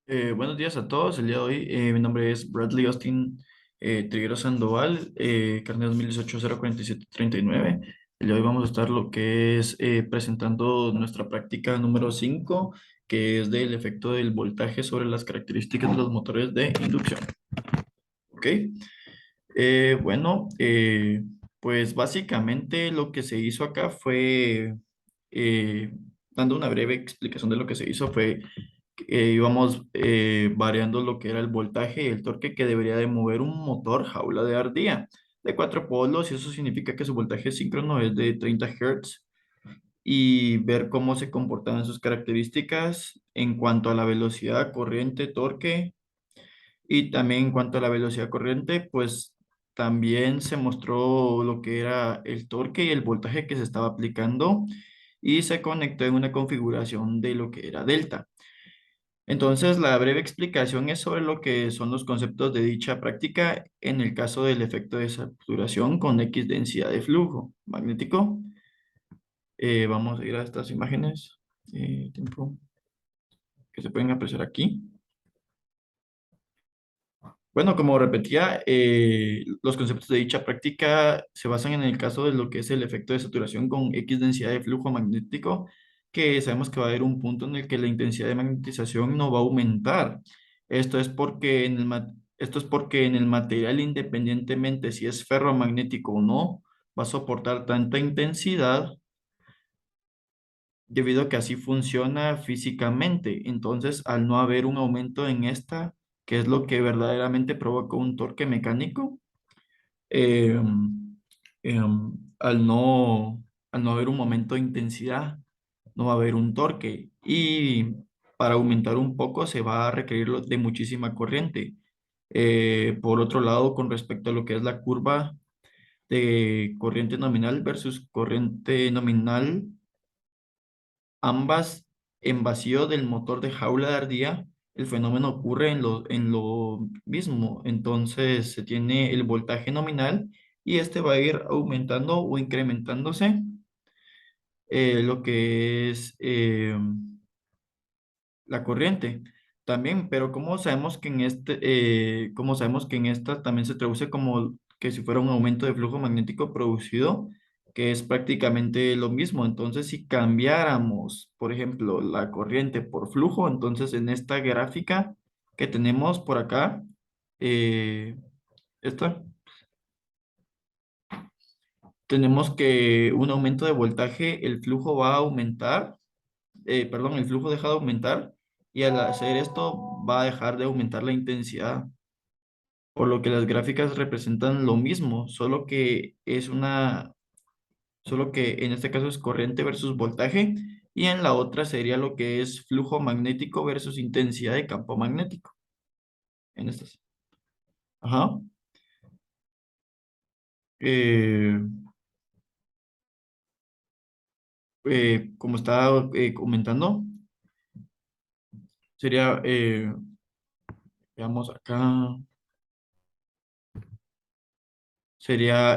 Buenos días a todos. El día de hoy mi nombre es Bradley Austin Trigueros Sandoval, carnet 2018-04739. El día de hoy vamos a estar lo que es presentando nuestra práctica número 5, que es del efecto del voltaje sobre las características de los motores de inducción. ¿Ok? Bueno, pues básicamente lo que se hizo acá fue, eh, dando una breve explicación de lo que se hizo, fue íbamos variando lo que era el voltaje y el torque que debería de mover un motor jaula de ardilla de 4 polos, y eso significa que su voltaje síncrono es de 30 Hz, y ver cómo se comportaban sus características en cuanto a la velocidad, corriente, torque, y también en cuanto a la velocidad corriente, pues también se mostró lo que era el torque y el voltaje que se estaba aplicando, y se conectó en una configuración de lo que era delta. Entonces, la breve explicación es sobre lo que son los conceptos de dicha práctica en el caso del efecto de saturación con X densidad de flujo magnético. Vamos a ir a estas imágenes, tiempo, que se pueden apreciar aquí. Bueno, como repetía, los conceptos de dicha práctica se basan en el caso de lo que es el efecto de saturación con X densidad de flujo magnético, que sabemos que va a haber un punto en el que la intensidad de magnetización no va a aumentar. Esto es porque esto es porque en el material, independientemente si es ferromagnético o no, va a soportar tanta intensidad debido a que así funciona físicamente. Entonces, al no haber un aumento en esta, que es lo que verdaderamente provoca un torque mecánico, eh, al al no haber un momento de intensidad, no va a haber un torque. Y para aumentar un poco se va a requerir de muchísima corriente. Por otro lado, con respecto a lo que es la curva de corriente nominal versus corriente nominal, ambas en vacío del motor de jaula de ardilla, el fenómeno ocurre en lo mismo. Entonces se tiene el voltaje nominal, y este va a ir aumentando o incrementándose lo que es la corriente también. Pero como sabemos que como sabemos que en esta también se traduce como que si fuera un aumento de flujo magnético producido, que es prácticamente lo mismo. Entonces, si cambiáramos, por ejemplo, la corriente por flujo, entonces en esta gráfica que tenemos por acá, eh, esta, tenemos que un aumento de voltaje, el flujo va a aumentar, perdón, el flujo deja de aumentar, y al hacer esto va a dejar de aumentar la intensidad, por lo que las gráficas representan lo mismo, solo que en este caso es corriente versus voltaje, y en la otra sería lo que es flujo magnético versus intensidad de campo magnético. En estas. Ajá. Eh, como estaba comentando, sería, veamos acá, sería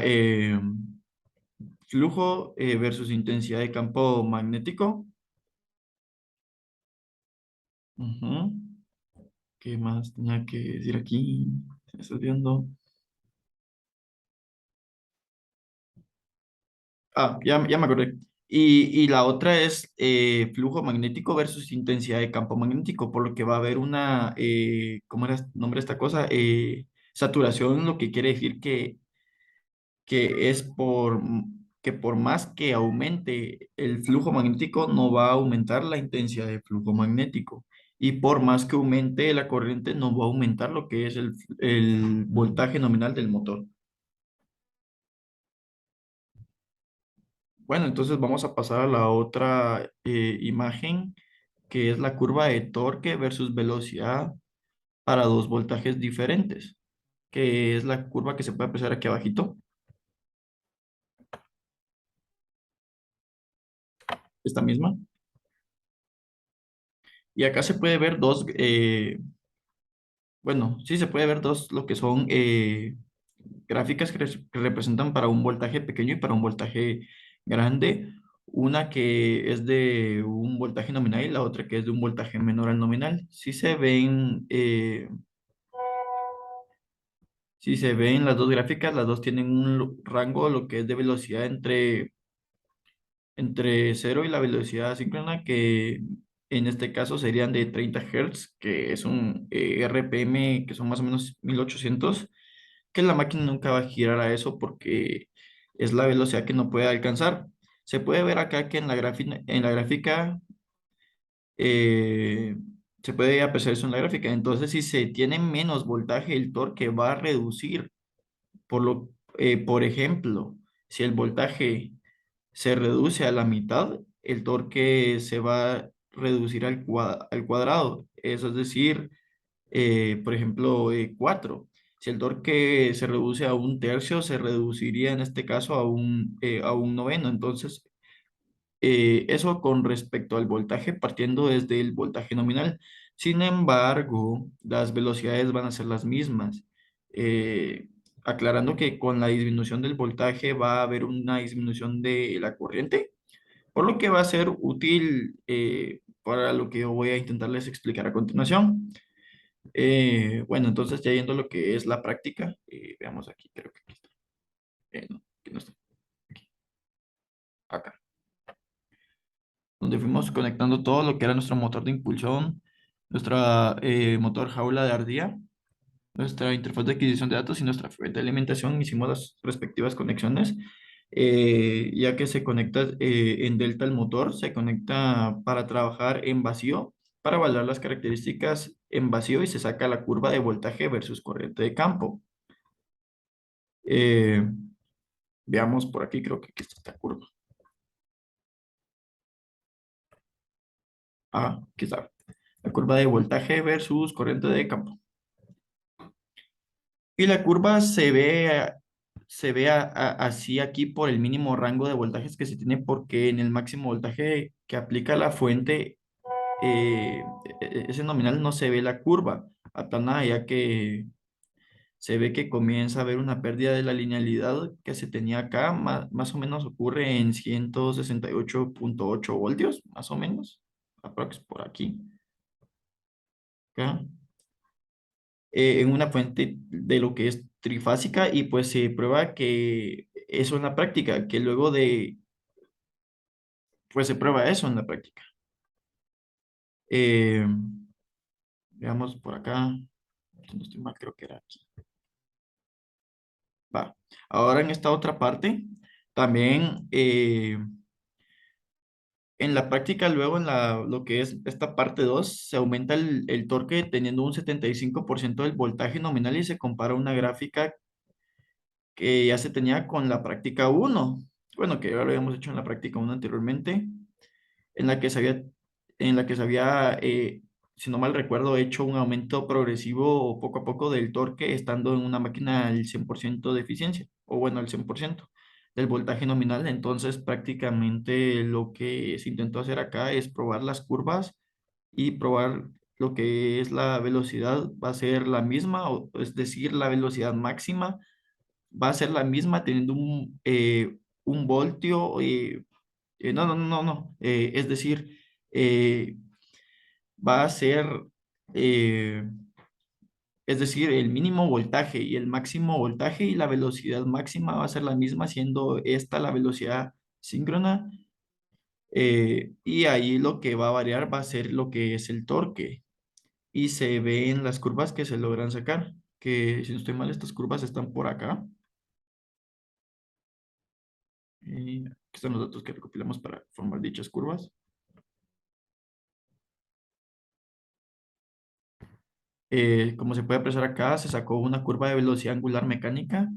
flujo versus intensidad de campo magnético. Ujú. ¿Qué más tenía que decir aquí? Se me está olvidando. Ya me acordé. Y la otra es flujo magnético versus intensidad de campo magnético, por lo que va a haber una, ¿cómo era el nombre de esta cosa? Saturación, lo que quiere decir que es que por más que aumente el flujo magnético, no va a aumentar la intensidad de flujo magnético. Y por más que aumente la corriente, no va a aumentar lo que es el voltaje nominal del motor. Bueno, entonces vamos a pasar a la otra imagen, que es la curva de torque versus velocidad para dos voltajes diferentes, que es la curva que se puede apreciar aquí abajito, esta misma. Y acá se puede ver dos, bueno, sí se puede ver dos, lo que son gráficas que representan para un voltaje pequeño y para un voltaje grande. Una que es de un voltaje nominal y la otra que es de un voltaje menor al nominal. Si se ven las dos gráficas, las dos tienen un rango, lo que es de velocidad entre cero y la velocidad síncrona, que en este caso serían de 30 Hz, que es un RPM, que son más o menos 1800, que la máquina nunca va a girar a eso porque es la velocidad que no puede alcanzar. Se puede ver acá que en la gráfica eh, se puede apreciar eso en la gráfica. Entonces, si se tiene menos voltaje, el torque va a reducir. Por ejemplo, si el voltaje se reduce a la mitad, el torque se va a reducir al cuadrado. Eso es decir, por ejemplo, 4. Si el torque se reduce a un tercio, se reduciría en este caso a un noveno. Entonces, eso con respecto al voltaje, partiendo desde el voltaje nominal. Sin embargo, las velocidades van a ser las mismas. Eh, Aclarando que con la disminución del voltaje va a haber una disminución de la corriente, por lo que va a ser útil para lo que yo voy a intentarles explicar a continuación. Bueno, entonces ya yendo a lo que es la práctica, veamos aquí, creo que aquí está. No, aquí no está, acá. Donde fuimos conectando todo lo que era nuestro motor de impulsión, nuestra motor jaula de ardilla, nuestra interfaz de adquisición de datos y nuestra fuente de alimentación. Hicimos las respectivas conexiones. Ya que se conecta en delta el motor, se conecta para trabajar en vacío, para evaluar las características en vacío y se saca la curva de voltaje versus corriente de campo. Eh, Veamos por aquí, creo que aquí está esta curva. Ah, aquí está. La curva de voltaje versus corriente de campo. Y la curva así aquí por el mínimo rango de voltajes que se tiene, porque en el máximo voltaje que aplica la fuente, ese nominal no se ve la curva, hasta nada, ya que se ve que comienza a haber una pérdida de la linealidad que se tenía acá, más o menos ocurre en 168.8 voltios, más o menos, aprox por aquí, acá. En una fuente de lo que es trifásica, y pues se prueba que eso en la práctica, que luego pues se prueba eso en la práctica. Eh, Veamos por acá, si no estoy mal, creo que era aquí. Va. Ahora en esta otra parte, también en la práctica, luego lo que es esta parte 2 se aumenta el torque teniendo un 75% del voltaje nominal y se compara una gráfica que ya se tenía con la práctica uno. Bueno, que ya lo habíamos hecho en la práctica uno anteriormente, en la que se había, si no mal recuerdo, hecho un aumento progresivo poco a poco del torque, estando en una máquina al 100% de eficiencia, o bueno, al 100% del voltaje nominal. Entonces, prácticamente lo que se intentó hacer acá es probar las curvas y probar lo que es la velocidad, va a ser la misma, es decir, la velocidad máxima va a ser la misma teniendo un voltio, no, no, no, no, es decir, eh, va a ser, eh, es decir, el mínimo voltaje y el máximo voltaje y la velocidad máxima va a ser la misma, siendo esta la velocidad síncrona, y ahí lo que va a variar va a ser lo que es el torque, y se ve en las curvas que se logran sacar, que si no estoy mal, estas curvas están por acá. Aquí están los datos que recopilamos para formar dichas curvas. Como se puede apreciar acá, se sacó una curva de velocidad angular mecánica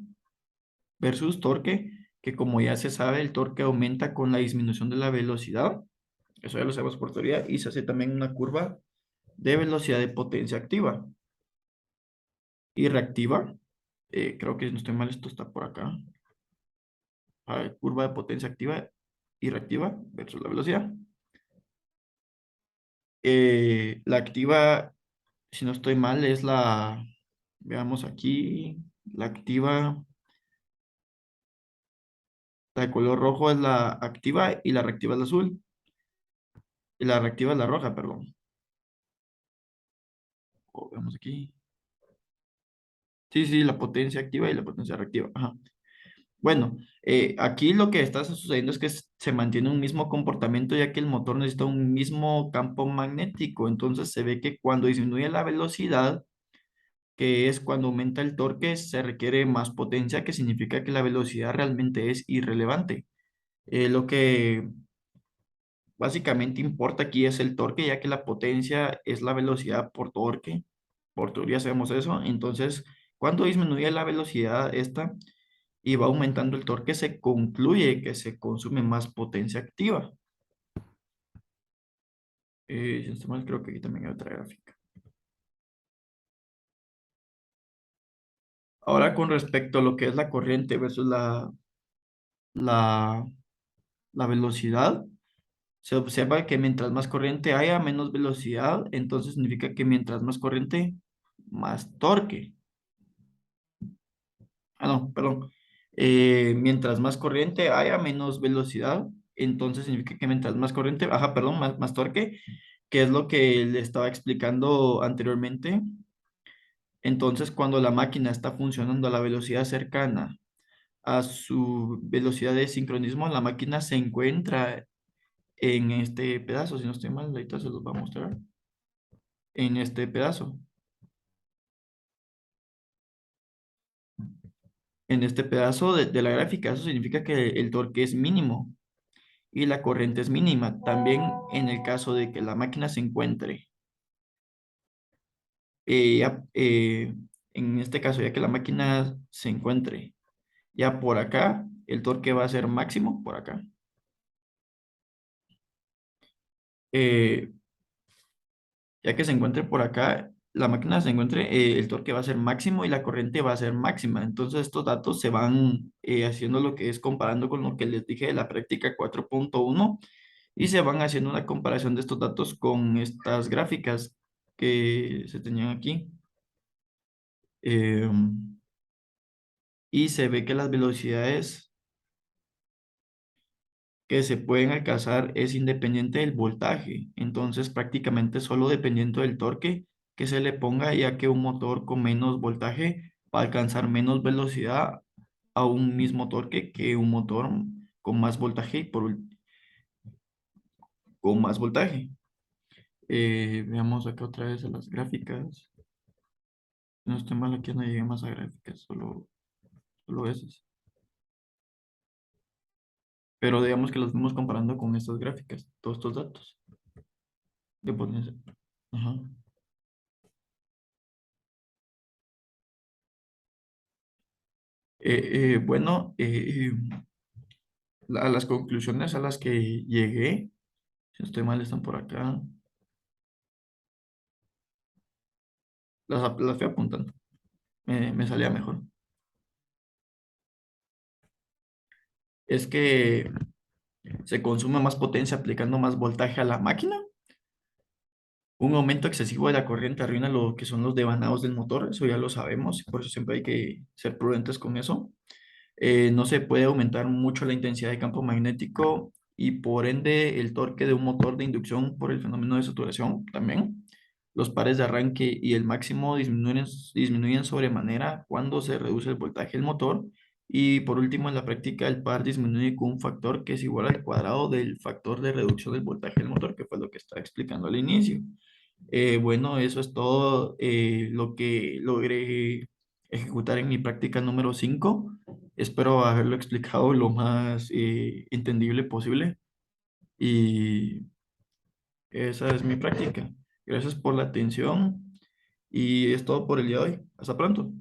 versus torque, que como ya se sabe, el torque aumenta con la disminución de la velocidad. Eso ya lo sabemos por teoría. Y se hace también una curva de velocidad de potencia activa y reactiva. Creo que si no estoy mal, esto está por acá. Curva de potencia activa y reactiva versus la velocidad. La activa, si no estoy mal, es veamos aquí, la activa, La de color rojo es la activa y la reactiva es la azul. Y la reactiva es la roja, perdón. Veamos aquí. Sí, sí, la potencia activa y la potencia reactiva. Ajá. Bueno, aquí lo que está sucediendo es que se mantiene un mismo comportamiento ya que el motor necesita un mismo campo magnético. Entonces se ve que cuando disminuye la velocidad, que es cuando aumenta el torque, se requiere más potencia, que significa que la velocidad realmente es irrelevante. Lo que básicamente importa aquí es el torque, ya que la potencia es la velocidad por torque. Por teoría sabemos eso. Entonces, cuando disminuye la velocidad esta y va aumentando el torque, se concluye que se consume más potencia activa. Si no estoy mal, creo que aquí también hay otra gráfica. Ahora, con respecto a lo que es la corriente versus la, la velocidad, se observa que mientras más corriente haya, menos velocidad. Entonces significa que mientras más corriente, más torque. Ah, no, perdón. Mientras más corriente haya, menos velocidad. Entonces significa que mientras más corriente, ajá, perdón, más torque, que es lo que le estaba explicando anteriormente. Entonces, cuando la máquina está funcionando a la velocidad cercana a su velocidad de sincronismo, la máquina se encuentra en este pedazo. Si no estoy mal, ahorita se los va a mostrar. En este pedazo. En este pedazo de la gráfica, eso significa que el torque es mínimo y la corriente es mínima. También en el caso de que la máquina se encuentre, en este caso, ya que la máquina se encuentre ya por acá, el torque va a ser máximo por acá. Eh, ya que se encuentre por acá, la máquina se encuentre, el torque va a ser máximo y la corriente va a ser máxima. Entonces estos datos se van haciendo lo que es comparando con lo que les dije de la práctica 4.1 y se van haciendo una comparación de estos datos con estas gráficas que se tenían aquí. Y se ve que las velocidades que se pueden alcanzar es independiente del voltaje. Entonces, prácticamente solo dependiendo del torque que se le ponga, ya que un motor con menos voltaje va a alcanzar menos velocidad a un mismo torque que un motor con más voltaje y con más voltaje. Veamos acá otra vez a las gráficas. No estoy mal, aquí no llegué más a gráficas, solo esas. Pero digamos que los vamos comparando con estas gráficas, todos estos datos de potencia. Ajá. Bueno, las conclusiones a las que llegué, si no estoy mal, están por acá. Las fui apuntando. Me salía mejor. Es que se consume más potencia aplicando más voltaje a la máquina. Un aumento excesivo de la corriente arruina lo que son los devanados del motor. Eso ya lo sabemos. Y por eso siempre hay que ser prudentes con eso. No se puede aumentar mucho la intensidad de campo magnético y por ende el torque de un motor de inducción por el fenómeno de saturación también. Los pares de arranque y el máximo disminuyen sobremanera cuando se reduce el voltaje del motor. Y por último, en la práctica, el par disminuye con un factor que es igual al cuadrado del factor de reducción del voltaje del motor, que fue lo que estaba explicando al inicio. Bueno, eso es todo lo que logré ejecutar en mi práctica número 5. Espero haberlo explicado lo más entendible posible y esa es mi práctica. Gracias por la atención y es todo por el día de hoy. Hasta pronto.